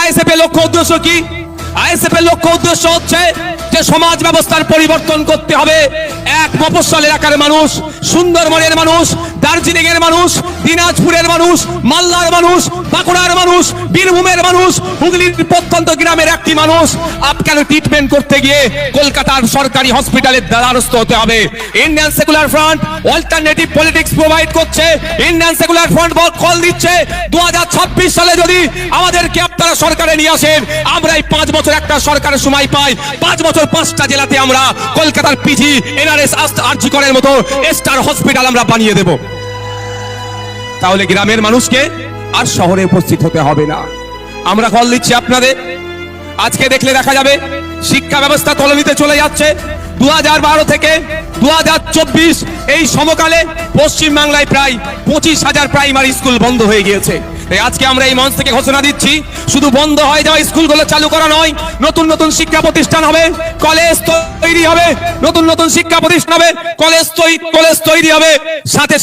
ISF এর লক্ষ্য উদ্দেশ্য কি? আইএসএফ এর লক্ষ্য উদ্দেশ্য হচ্ছে যে সমাজ ব্যবস্থার পরিবর্তন করতে হবে। এক মফস্বল এলাকার মানুষ, সুন্দরবনের মানুষ, দার্জিলিং এর মানুষ, দিনাজপুরের মানুষ, মালদার মানুষ, বাঁকুড়ার মানুষ, বীরভূমের মানুষ, হুগলির প্রত্যন্ত গ্রামের একটি মানুষ আপনার ট্রিটমেন্ট করতে গিয়ে কলকাতার সরকারি হসপিটালের দ্বারস্থ হতে হবে। Indian secular front alternative politics provide করছে। ইন্ডিয়ান সেকুলার ফ্রন্ট কল দিচ্ছে 2026 সালে যদি আমাদেরকে আপনারা সরকারে নিয়ে আসেন, আমরা এই 5 বছর একটা সরকারের সময় পাই, 5 বছর 5টা জেলাতে আমরা কলকাতার পিজি, এনআরএস, আরজি করের মতো স্টার হসপিটাল আমরা বানিয়ে দেব। তাহলে গ্রামের মানুষকে আর শহরে উপস্থিত হতে হবে না। আমরা কল দিচ্ছি আপনাদের। আজকে দেখলে দেখা যাবে শিক্ষা ব্যবস্থা তলানিতে চলে যাচ্ছে। 2012 থেকে 2024 এই সমকালে পশ্চিমবাংলায় প্রায় 25,000 প্রাইমারি স্কুল বন্ধ হয়ে গিয়েছে। আজকে আমরা এই মঞ্চ থেকে ঘোষণা দিচ্ছি, শুধু বন্ধ হয়ে যাওয়া স্কুলগুলো চালু করা নয়, নতুন নতুন শিক্ষা প্রতিষ্ঠান হবে, কলেজ তৈরি হবে, নতুন নতুন শিক্ষা প্রতিষ্ঠান হবে, কলেজ তৈরি হবে, সাথে